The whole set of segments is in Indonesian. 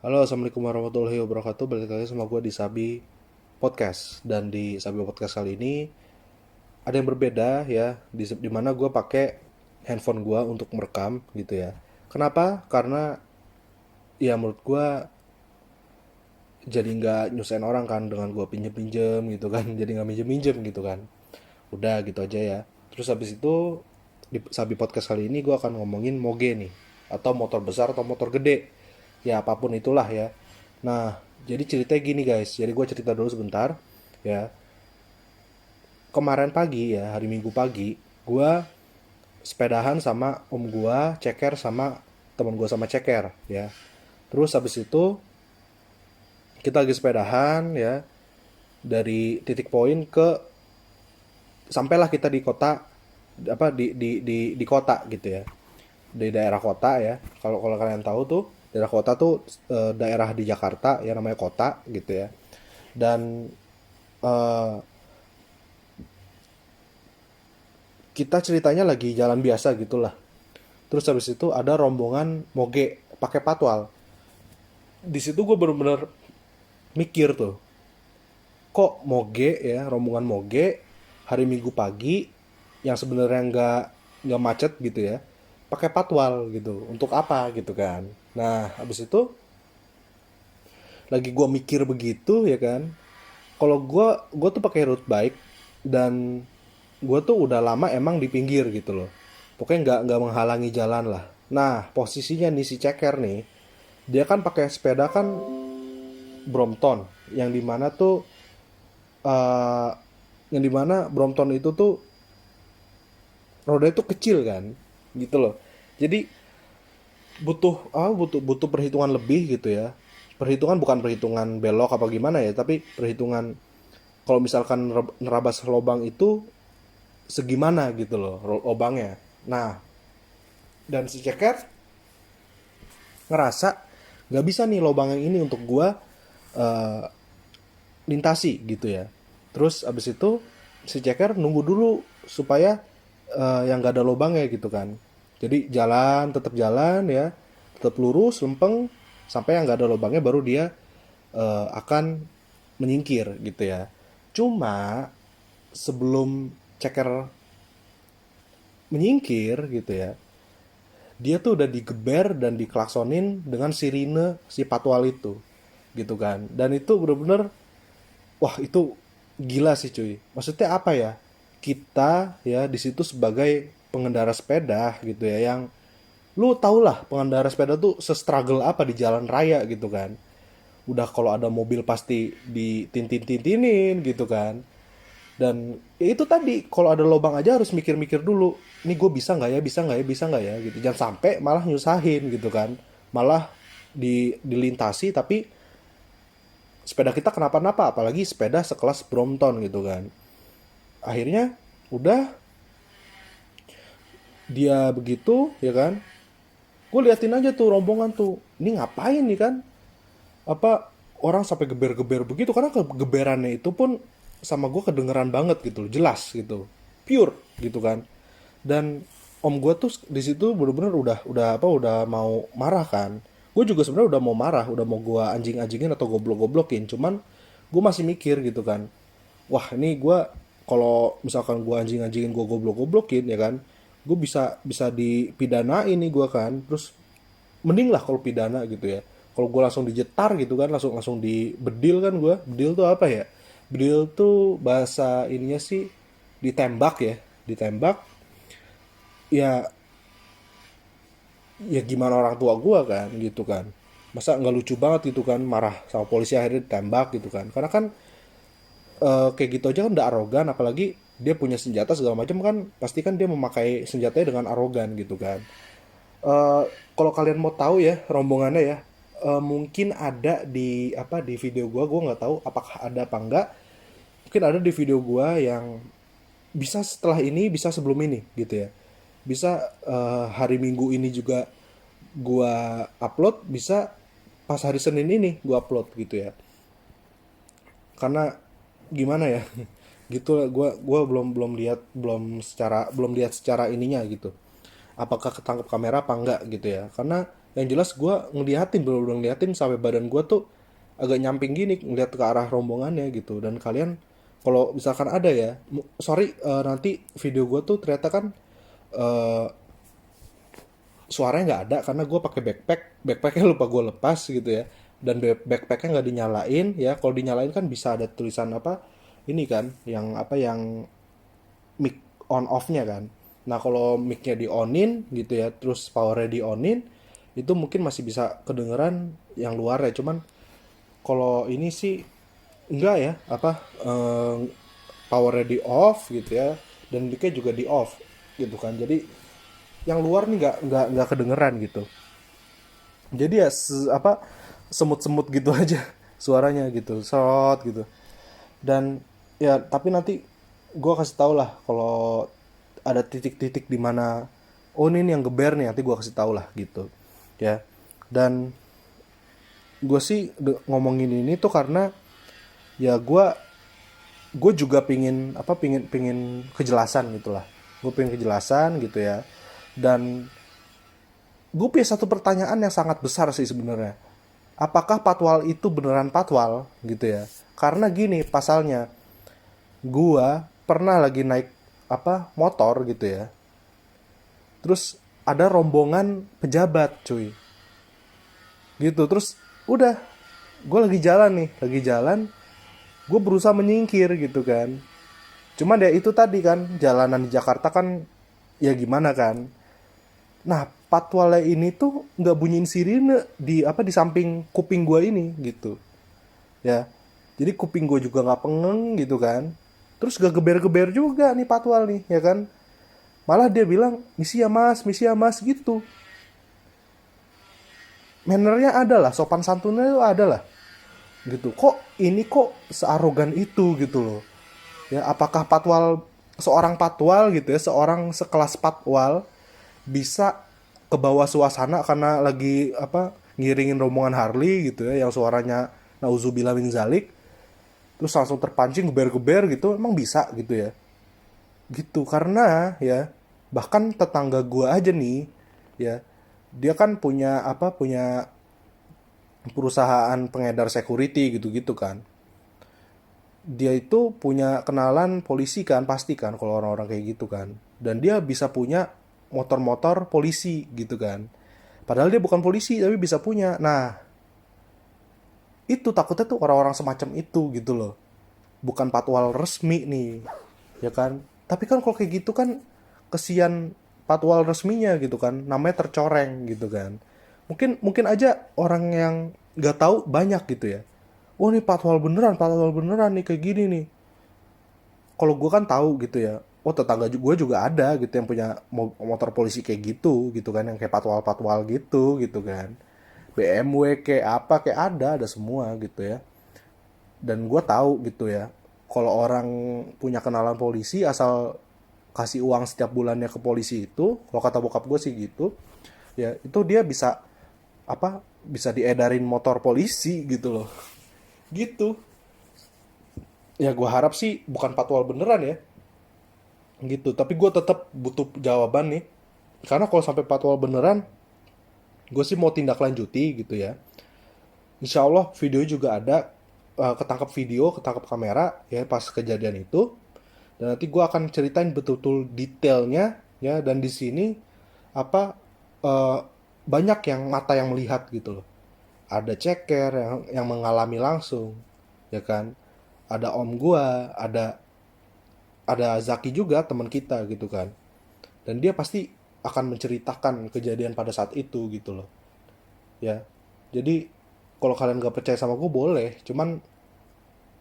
Halo, assalamualaikum warahmatullahi wabarakatuh. Balik lagi sama gue di Sabi Podcast. Dan di Sabi Podcast kali ini ada yang berbeda ya. Di mana gue pakai handphone gue untuk merekam gitu ya. Kenapa? Karena ya menurut gue jadi nggak nyusahin orang kan dengan gue pinjem-pinjem gitu kan. Jadi nggak minjem-minjem gitu kan. Udah gitu aja ya. Terus habis itu di Sabi Podcast kali ini gue akan ngomongin moge nih, atau motor besar atau motor gede, ya apapun itulah ya. Nah, jadi ceritanya gini guys, jadi gue cerita dulu sebentar ya. Kemarin pagi ya, hari Minggu pagi, gue sepedahan sama om gue, ceker sama temen gue sama ceker ya. Terus habis itu kita lagi sepedahan ya, dari titik poin ke sampailah kita di kota, apa di kota gitu ya, di daerah kota ya. Kalau kalau kalian tahu tuh, daerah kota tuh daerah di Jakarta ya, namanya kota gitu ya. Dan eh, kita ceritanya lagi jalan biasa gitulah. Terus habis itu ada rombongan moge pakai patwal. Di situ gue bener-bener mikir tuh, kok moge ya, rombongan moge hari Minggu pagi yang sebenarnya nggak macet gitu ya, pakai patwal gitu, untuk apa gitu kan. Nah habis itu lagi gue mikir begitu ya kan, kalau gue tuh pakai road bike, dan gue tuh udah lama emang di pinggir gitu loh, pokoknya nggak menghalangi jalan lah. Nah posisinya nih si ceker nih, dia kan pakai sepeda kan Brompton, yang dimana tuh eh yang dimana Brompton itu tuh roda itu kecil kan gitu loh. Jadi butuh perhitungan lebih gitu ya. Perhitungan bukan perhitungan belok apa gimana ya, tapi perhitungan kalau misalkan nerabas lubang itu segimana gitu loh lubangnya. Nah, dan si ceker ngerasa nggak bisa nih lubang yang ini untuk gua eh, lintasi gitu ya. Terus abis itu si ceker nunggu dulu supaya yang gak ada lubangnya gitu kan. Jadi jalan, tetap jalan ya, tetap lurus lempeng sampai yang gak ada lubangnya, baru dia akan menyingkir gitu ya. Cuma sebelum ceker menyingkir gitu ya, dia tuh udah digeber dan diklaksonin dengan sirine si patwal itu gitu kan. Dan itu bener-bener, wah itu gila sih cuy. Maksudnya apa ya? Kita ya di situ sebagai pengendara sepeda gitu ya, yang lu tau lah pengendara sepeda tuh se-struggle apa di jalan raya gitu kan. Udah kalau ada mobil pasti ditintin-tintinin gitu kan. Dan ya itu tadi, kalau ada lubang aja harus mikir-mikir dulu. Ini gue bisa nggak ya, bisa nggak ya, bisa nggak ya gitu. Jangan sampai malah nyusahin gitu kan. Malah dilintasi tapi sepeda kita kenapa-napa, apalagi sepeda sekelas Brompton gitu kan. Akhirnya udah, dia begitu ya kan, gue liatin aja tuh rombongan tuh, ini ngapain nih kan, apa orang sampai geber-geber begitu, karena kegeberannya itu pun sama gue kedengeran banget gitu, jelas gitu, pure gitu kan. Dan om gue tuh di situ bener-bener udah mau marah kan. Gue juga sebenarnya udah mau marah, udah mau gue anjing-anjingin atau goblok-goblokin, cuman gue masih mikir gitu kan, wah ini gue kalau misalkan gue anjing-anjingin, gue goblok-goblokin ya kan, gue bisa bisa dipidanain nih gue kan. Terus mending lah kalau pidana gitu ya, kalau gue langsung dijetar gitu kan, langsung langsung dibedil kan. Gue bedil tuh apa ya, bedil tuh bahasa ininya sih ditembak ya, ditembak ya. Ya gimana orang tua gue kan gitu kan, masa nggak lucu banget gitu kan, marah sama polisi akhirnya ditembak gitu kan. Karena kan kayak gitu aja kan udah arogan, apalagi dia punya senjata segala macam kan, pasti kan dia memakai senjatanya dengan arogan gitu kan. Eh, Kalau kalian mau tahu ya rombongannya ya, mungkin ada di apa, di video gua nggak tahu apakah ada apa enggak. Mungkin ada di video gua yang bisa setelah ini, bisa sebelum ini gitu ya. Bisa hari Minggu ini juga gua upload, bisa pas hari Senin ini gua upload gitu ya. Karena gimana ya, gitu lah, gua belum lihat, belum lihat secara ininya gitu, apakah ketangkep kamera apa enggak gitu ya. Karena Yang jelas gue ngeliatin, bener-bener ngeliatin sampai badan gue tuh agak nyamping gini ngeliat ke arah rombongannya gitu. Dan kalian kalau misalkan ada ya, sorry, nanti video gue tuh ternyata kan eh, suaranya nggak ada karena gue pakai backpacknya lupa gue lepas gitu ya, dan backpacknya nggak dinyalain ya. Kalau dinyalain kan bisa ada tulisan apa ini kan, yang apa, yang mic on off-nya kan. Nah kalau mic-nya di onin gitu ya, terus powernya di onin, itu mungkin masih bisa kedengeran yang luar ya. Cuman kalau ini sih enggak ya, apa, powernya di off gitu ya, dan mic-nya juga di off gitu kan. Jadi yang luar nih nggak kedengeran gitu. Jadi ya apa, semut-semut gitu aja suaranya gitu, serot gitu. Dan ya tapi nanti gue kasih tau lah kalau ada titik-titik di mana oh ini yang geber nih, nanti gue kasih tau lah gitu ya. Dan gue sih ngomongin ini tuh karena ya gue juga pingin apa, pingin kejelasan gitulah. Gue pingin kejelasan gitu ya. Dan gue punya satu pertanyaan yang sangat besar sih sebenarnya. Apakah patwal itu beneran patwal gitu ya? Karena gini pasalnya, gue pernah lagi naik apa motor gitu ya. Terus ada rombongan pejabat cuy. Gitu terus udah, gue lagi jalan nih, lagi jalan, gue berusaha menyingkir gitu kan. Cuman ya itu tadi kan, jalanan di Jakarta kan ya gimana kan. Nah, patwalnya ini tuh nggak bunyiin sirine di apa, di samping kuping gue ini gitu. Ya. Jadi kuping gue juga nggak pengeng gitu kan. Terus gak geber-geber juga nih patwal nih, ya kan. Malah dia bilang, misi ya mas gitu. Mannernya ada lah, sopan santunnya itu ada lah. Gitu. Kok ini kok searogan itu gitu loh. Ya, apakah patwal, seorang patwal gitu ya, seorang sekelas patwal bisa ke bawah suasana karena lagi apa, ngiringin rombongan Harley gitu ya, yang suaranya nauzubillah min zalik, terus langsung terpancing geber-geber gitu, emang bisa gitu ya. Gitu karena ya, bahkan tetangga gua aja nih ya, dia kan punya apa, punya perusahaan pengedar security gitu-gitu kan. Dia itu punya kenalan polisi kan, pasti kan kalau orang-orang kayak gitu kan. Dan dia bisa punya motor-motor polisi gitu kan. Padahal dia bukan polisi tapi bisa punya. Nah, itu takutnya tuh orang-orang semacam itu gitu loh. Bukan patwal resmi nih, ya kan? Tapi kan kalau kayak gitu kan kesian patwal resminya gitu kan. Namanya tercoreng gitu kan. Mungkin mungkin aja orang yang nggak tahu banyak gitu ya. Oh nih patwal beneran nih kayak gini nih. Kalau gue kan tahu gitu ya, oh tetangga gue juga ada gitu yang punya motor polisi kayak gitu kan, yang kayak patwal-patwal gitu kan, BMW kayak apa kayak ada semua gitu ya. Dan gue tahu gitu ya, kalau orang punya kenalan polisi asal kasih uang setiap bulannya ke polisi itu, kalau kata bokap gue sih gitu ya, itu dia bisa apa, bisa diedarin motor polisi gitu loh. Gitu ya, gue harap sih bukan patwal beneran ya gitu. Tapi gue tetap butuh jawaban nih, karena kalau sampai patwal beneran, gue sih mau tindak lanjuti gitu ya. Insya Allah video juga ada, ketangkap video, ketangkap kamera ya pas kejadian itu. Dan nanti gue akan ceritain betul-betul detailnya ya. Dan di sini apa, eh, banyak yang mata yang melihat gitu loh. Ada ceker yang mengalami langsung, ya kan. Ada om gue, ada Zaki juga teman kita gitu kan. Dan dia pasti akan menceritakan kejadian pada saat itu gitu loh ya. Jadi kalau kalian gak percaya sama gue boleh, cuman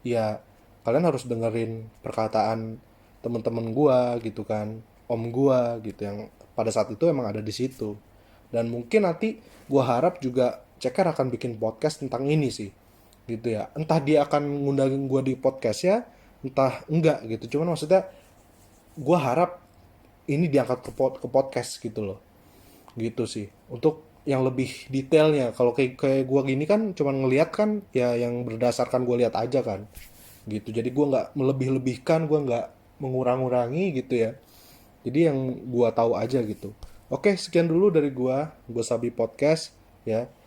ya kalian harus dengerin perkataan teman-teman gue gitu kan, om gue gitu, yang pada saat itu emang ada di situ. Dan mungkin nanti gue harap juga Ceker akan bikin podcast tentang ini sih gitu ya. Entah dia akan ngundangin gue di podcast ya, entah enggak gitu. Cuman maksudnya gue harap ini diangkat ke podcast gitu loh. Gitu sih untuk yang lebih detailnya. Kalau kayak kayak gue gini kan cuman ngelihat kan ya, yang berdasarkan gue lihat aja kan gitu. Jadi gue nggak melebih-lebihkan, gue nggak mengurang-urangi gitu ya. Jadi yang gue tahu aja gitu. Oke, sekian dulu dari gue Sabi Podcast. ya.